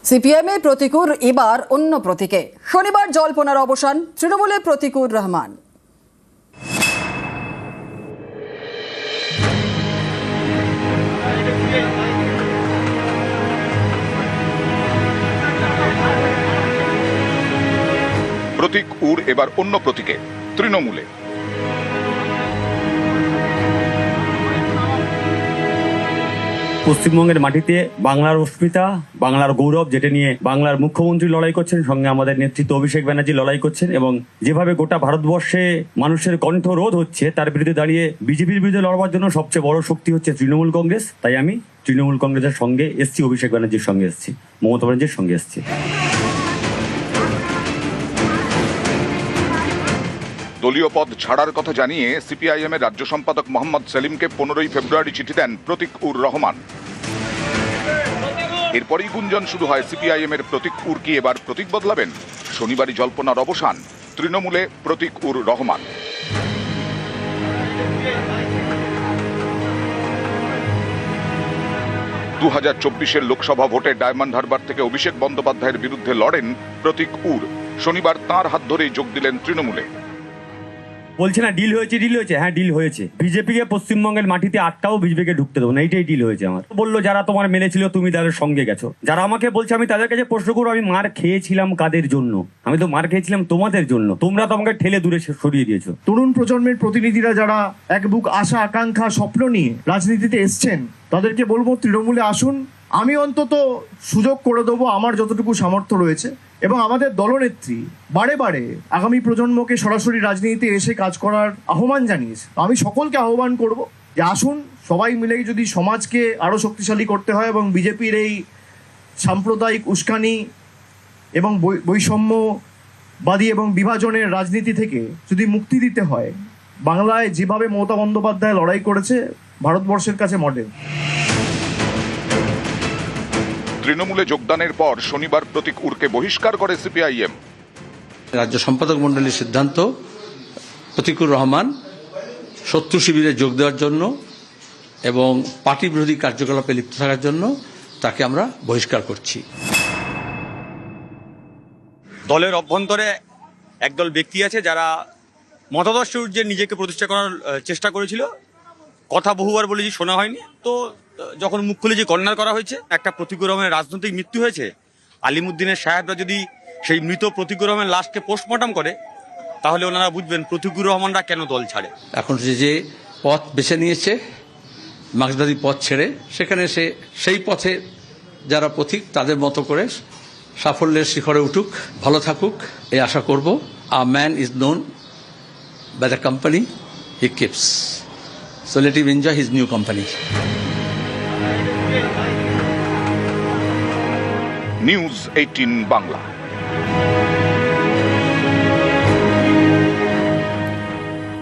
সিপিএমে প্রতীকুর এবার অন্য প্রতীকে। শনিবার জল্পনার অবসান, তৃণমূলে প্রতীকুর রহমান। প্রতীক উর এবার অন্য প্রতীকে, তৃণমূলে। পশ্চিমবঙ্গের মাটিতে বাংলার অস্মিতা, বাংলার গৌরব, যেটা নিয়ে বাংলার মুখ্যমন্ত্রী লড়াই করছেন, সঙ্গে আমাদের নেতৃত্ব অভিষেক ব্যানার্জি লড়াই করছেন, এবং যেভাবে গোটা ভারতবর্ষে মানুষের কণ্ঠরোধ হচ্ছে তার বিরুদ্ধে দাঁড়িয়ে বিজেপির বিরুদ্ধে লড়বার জন্য সবচেয়ে বড় শক্তি হচ্ছে তৃণমূল কংগ্রেস। তাই আমি তৃণমূল কংগ্রেসের সঙ্গে এসছি, অভিষেক ব্যানার্জির সঙ্গে এসছি, মমতা ব্যানার্জির সঙ্গে এসছি। দলীয় পদ ছাড়ার কথা জানিয়ে সিপিআইএম এর রাজ্য সম্পাদক মোহাম্মদ সেলিমকে 15 ফেব্রুয়ারি চিঠি দেন প্রতীক উর রহমান। এরপরই গুঞ্জন শুরু হয় সিপিআইএম এর প্রতীক উর কি এবার প্রতীক বদলাবেন? শনিবারই জল্পনার অবসান, তৃণমূলে প্রতীক উর রহমান। লোকসভা ভোটে ডায়মন্ড হারবার থেকে অভিষেক বন্দ্যোপাধ্যায়ের বিরুদ্ধে লড়েন প্রতীক উর। শনিবার তাঁর হাত ধরেই যোগ দিলেন তৃণমূলে। বলছে না ডিল হয়েছে, হ্যাঁ ডিল হয়েছে। বিজেপিকে পশ্চিমবঙ্গের মাটিতে আটটাও বিজেপিকে ঢুকতে দেবো না, এইটাই ডিল হয়েছে আমার। বললো যারা তোমার মেনেছিল তুমি তাদের সঙ্গে গেছো, যারা আমাকে বলছে আমি তাদের কাছে প্রশ্ন করবো আমি মার খেয়েছিলাম কাদের জন্য? আমি তো মার খেয়েছিলাম তোমাদের জন্য, তোমরা তো আমাকে ঠেলে দূরে সরিয়ে দিয়েছো। তরুণ প্রজন্মের প্রতিনিধিরা যারা এক বুক আশা আকাঙ্ক্ষা স্বপ্ন নিয়ে রাজনীতিতে এসছেন, তাদেরকে বলবো তৃণমূলে আসুন। আমি অন্তত সুযোগ করে দেবো আমার যতটুকু সামর্থ্য রয়েছে, এবং আমাদের দলনেত্রী বারে বারে আগামী প্রজন্মকে সরাসরি রাজনীতিতে এসে কাজ করার আহ্বান জানিয়েছে। আমি সকলকে আহ্বান করব যে আসুন, সবাই মিলে যদি সমাজকে আরো শক্তিশালী করতে হয় এবং বিজেপির এই সাম্প্রদায়িক উস্কানি এবং বৈষম্যবাদী এবং বিভাজনের রাজনীতি থেকে যদি মুক্তি দিতে হয়, বাংলায় যেভাবে মমতা বন্দ্যোপাধ্যায় লড়াই করেছে ভারতবর্ষের কাছে মডেল। তৃণমূলে যোগদানের পর শনিবার প্রতীক উরকে বহিষ্কার করে সিপিআইএম। রাজ্য সম্পাদক মণ্ডলীর সিদ্ধান্ত প্রতীকুর রহমান শত্রু শিবিরে যোগ দেওয়ার জন্য এবং পার্টি বিরোধী কার্যকলাপে লিপ্ত থাকার জন্য তাকে আমরা বহিষ্কার করছি। দলের অভ্যন্তরে একদল ব্যক্তি আছে যারা মতাদর্শ যে নিজেকে প্রতিষ্ঠা করার চেষ্টা করেছিল, কথা বহুবার বলেছি, শোনা হয়নি। তো যখন মুখ খুলে যে কর্নার করা হয়েছে, একটা প্রতীকুর রহমানের রাজনৈতিক মৃত্যু হয়েছে, আলিমুদ্দিনের সাহেবরা যদি সেই মৃত প্রতীকুর রহমানের লাশকে পোস্টমর্টম করে, তাহলে ওনারা বুঝবেন প্রতীকুর রহমানরা কেন দল ছাড়ে। এখন যে পথ বেছে নিয়েছে, মার্ক্সবাদী পথ ছেড়ে, সেখানে সেই পথে যারা পথিক তাদের মতো করে সাফল্যের শিখরে উঠুক, ভালো থাকুক, এই আশা করব। A man is known by the company he keeps, so let him enjoy his new company. News 18 Bangla.